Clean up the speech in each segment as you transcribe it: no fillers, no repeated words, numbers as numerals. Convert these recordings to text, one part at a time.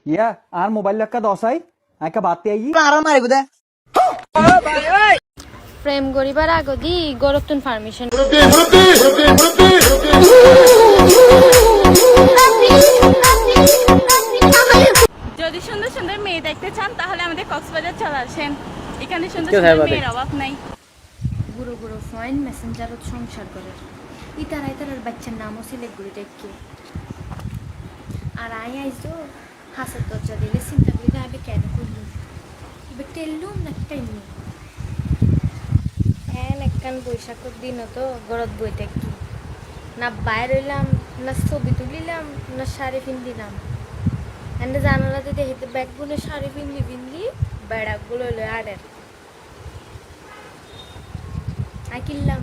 ইয়া আর mobile লেখা দশাই আঁকা বাতি আই আরাম মারিব দে প্রেম করিবার আগদি গরতুন পারমিশন যদি সুন্দর সুন্দর মেয়ে দেখতে চান তাহলে আমাদের কক্সবাজার চলে আসেন। এখানে সুন্দর সুন্দর মেয়ের অভাব নাই। গুরু গুরু ফাইন মেসেঞ্জারত সংসার করে ইতার ইতার বাচ্চার নামও সিলেক্ট করে দেখি আর আইসো হাসার দরজা দিলে চিন্তা করি আমি কেন করলি এবার টেললুম না টেললুম হ্যাঁ একখান বৈশাখের দিনও তো গরত বই দেখি না বাইর হইলাম না ছবি তুলিলাম না শাড়ি পিন্দিলাম এনে জানালাতে দেখিতে ব্যাগগুলো শাড়ি পিন্দি বেড়াগুলো হলো আড়ের কিনলাম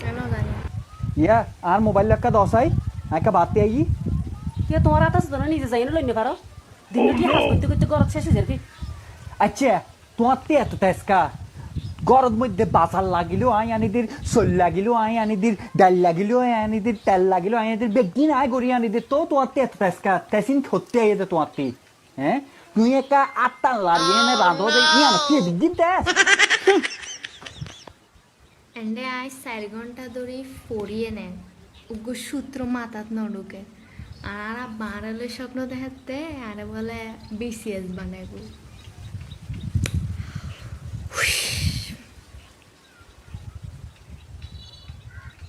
কেন জানি ইয়া আর মোবাইল লেখা দশাই আঁকা বাতি আই ইয়া তোমার আতাস তো না নিজে যাই না লইনে পারো দিন কি হাস করতে করতে গরত শেষে যাবি আচ্ছা তোমার তে এত তেজকা গরদ মধ্যে বাজার লাগিলেও আই আনিদের চল লাগিলেও আই আনিদের ডাল লাগিলেও আই আনিদের তেল লাগিলেও আই আনিদের বেগিন আয় গড়ি আনিদের তো তোমার তে এত তেজকা তেসিন সত্যি আইতে তোমার তে হ্যাঁ তুই একা আটটা লাগিয়ে না রাঁধো যে ইয়ান কে বিগিন তেজ এন্ডে আজ 4 ঘন্টা ধরে পড়িয়ে নেন উগ্র সূত্র মাথাত নড়ুকে আর বাড়ালে স্বপ্ন দেখাতে আরে বলে বিসিএস বানাইব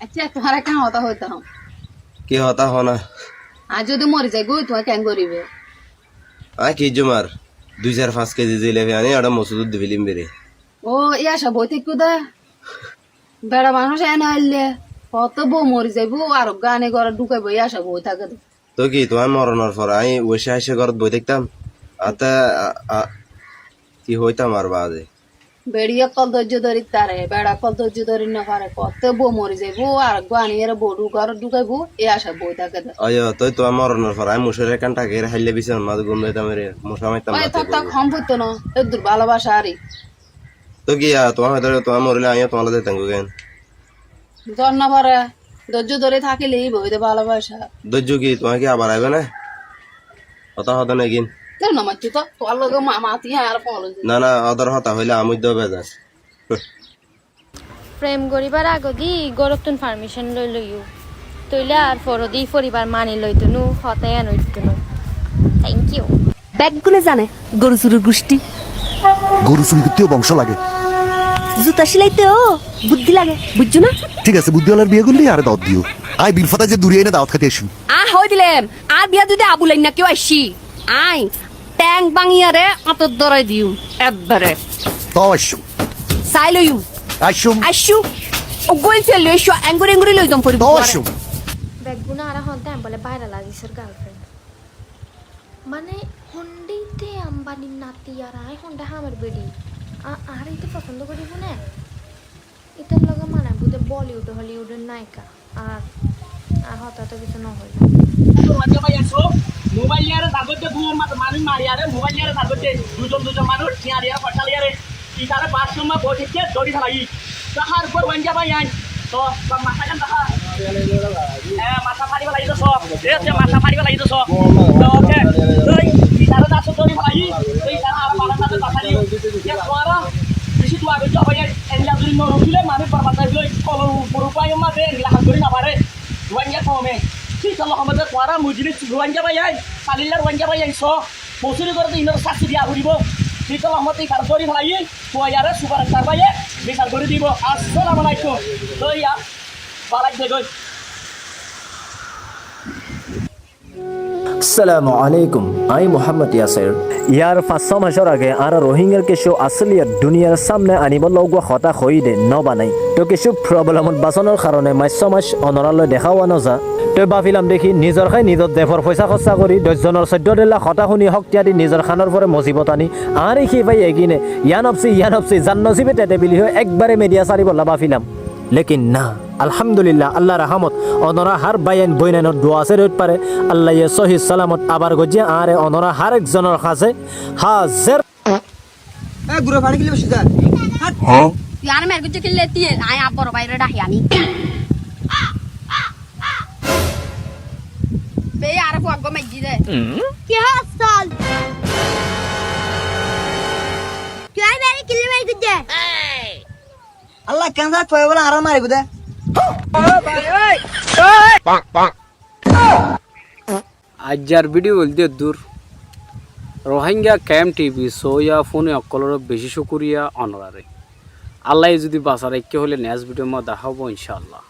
আচ্ছা তোমার কাম হতা হইতা হম কি হতা হনা আজ যদি মরে যাই গো তোমার কেন করিবে কি জমার 2-5 কেজি জিলেবি আনি আর মসুদ দিবিলিম বেরে ও ইয়া সব বইতে কুদা বেড়া মানুষ এনে আইলে কত বউ মরে যাইব আর গানে ঘরে ঢুকাইব ইয়া সব বই থাকে তো কি তোমার মরণের পর আমি ওইসে এসে ঘরত বই দেখতাম আতা কি হইতাম আর বাদে বেড়িয়া কল ধৈর্য ধরি তারে বেড়া কল ধৈর্য ধরি না পারে কত বউ মরে যাইব আর গানি এর বউ ঘরে ঢুকাইব ইয়া সব বই থাকে আয় তুই তোমার মরণের পর আমি মুসের কানটা ঘেরে হাইলে বিছানার মাঝে ঘুম দিতাম রে মশা মাইতাম ওই থাক থাক হম হইতো না এদুর ভালোবাসা আরই তো কি তোমার হয়তো তোমার মরলে আমি তোমার দিতাম কেন জ্বর না পারে ধৈর্য ধরে থাকিলেই বইতে ভালোবাসা ধৈর্য কি তোমার কি আবার আইবে না হতা হতা নাই কিন কেন না মারছি তো তোর লগে মাতি আর ফল না না অদর হতা হইলে আমি দেবো বেজার প্রেম করিবার আগদি গরতুন পারমিশন লই লইও তইলে আর ফরদি পরিবার মানি লইতো নু হতাই আনইতো নু থ্যাংক ইউ ব্যাগগুলো জানে গরু চুরির গোষ্ঠী গরু চুরি করতেও বংশ লাগে জুতা সিলাইতেও বুদ্ধি লাগে বুঝছো না ঠিক আছে বুদ্ধিওয়ালার বিয়ে করলি আরে দাওয়াত দিও আই বিলফাতা যে দূরে এনে দাওয়াত খাতে আসুন হই দিলেম আর বিয়া যদি আবুলাই না কেউ আসি আই ট্যাং বাঙিয়ারে আতর দরাই দিউ একবারে তাও আসুন চাই লইম আসুন আসু ও গোল ফেল লই শো অ্যাঙ্গুরি অ্যাঙ্গুরি লই দম পরিব তাও আসুন ব্যাগগুনা আর হন্তে বলে বাইরে লাগিসের গার্লফ্রেন্ড মানে হন্ডিতে আম্বানির নাতি আর আই হন্ডা হামের বেডি আর এইটা পছন্দ করিব না এটার লগে মানে বুঝে বলিউড হলিউডের নায়িকা আর আর হঠাৎ কিছু না হইল মোবাইল নিয়ে তারপরে দুজন মানুষ মারি আরে মোবাইল নিয়ে তারপরে দুজন মানুষ নিয়ে পটালি আরে কি তারা বাথরুমে বসেছে দড়ি ফেলাই তাহার উপর ওয়াঞ্জা ভাই আইন তো মাথা কান তাহা মাথা ফাড়ি ফেলাই তো সব মাথা ফাড়ি ফেলাই তো সব ওকে তুই তারা দাস দড়ি ফেলাই তুই তারা আর পালা না তাহলে ইয়া তোরা বেশি তো আগে যাবে এন্লা যদি নরুলে মানুষ বরবাদ হইলো কলর উপর উপায় মাঝে এগুলা হাত ধরে না পারে ওয়াঞ্জা কমে কি চলো আমাদের তোরা মুজরি ওয়াঞ্জা ভাই আই কালিলার ওয়াঞ্জা ভাই আইছ বসুরি করে ইনর শাস্তি দিয়া ঘুরিব কি চলো আমাদের কার দড়ি ফেলাই তোয়ারে সুপার স্টার ভাই বিচার করে দিব আসসালামু আলাইকুম তো ইয়া বালাই দেগই আসসালামু আলাইকুম আমি মোহাম্মদ ইয়াসির ইয়ার 500 মাসের আগে আর রোহিঙ্গার কিছু আসলিয়ত দুনিয়ার সামনে আনিব লগোৱা হতা হৈ দে নবানাই তো কিছু প্রবলেমত বাঁচনৰ কাৰণে মাছ অনৰালৈ দেখাওয়া নজা তই ভাবিলাম দেখি নিজৰ খাই নিজৰ দেশৰ পইচা খৰচা কৰি 10 জনৰ 14 লাখ হতা শুনি শক্তি আদি নিজৰ খানৰ পৰে মজিবত আনি আর সি ভাই এগিনে ইয়ানপসি জান নসিবে তেতে বিলি হৈ একবারে মিডিয়া সারি বলা ভাবিলাম লেকিন না আলহামদুলিল্লাহ আল্লাহ রহমত অনরা হার বাইন বইনানোর দোয়া আছে রইত পারে আল্লাহ সহি সালামত আবার গজিয়া আরে অনরা হার একজনের কাছে হাজার গুড়া পানি কিলে বসে যা यार मेरे को चिल्ले लेती है आए आप पर বাইরে ডাকি আমি বে আর ফুয়াগ মাইজি দে কি হাসল তুই আই মেরে কিলে মাই গুদে আল্লাহ কেনসা তোয় বলা আরাম মারি গুদে আজ্জার ভিডিও বলতে দূর রোহিঙ্গা ক্যাম্প টিভি সোয়া ফোনে অকলর বেশি শুকুরিয়া অনরারে আল্লাহ যদি বাঁচার একে হলে নেক্সট ভিডিও মা দেখাবো ইনশাআল্লাহ।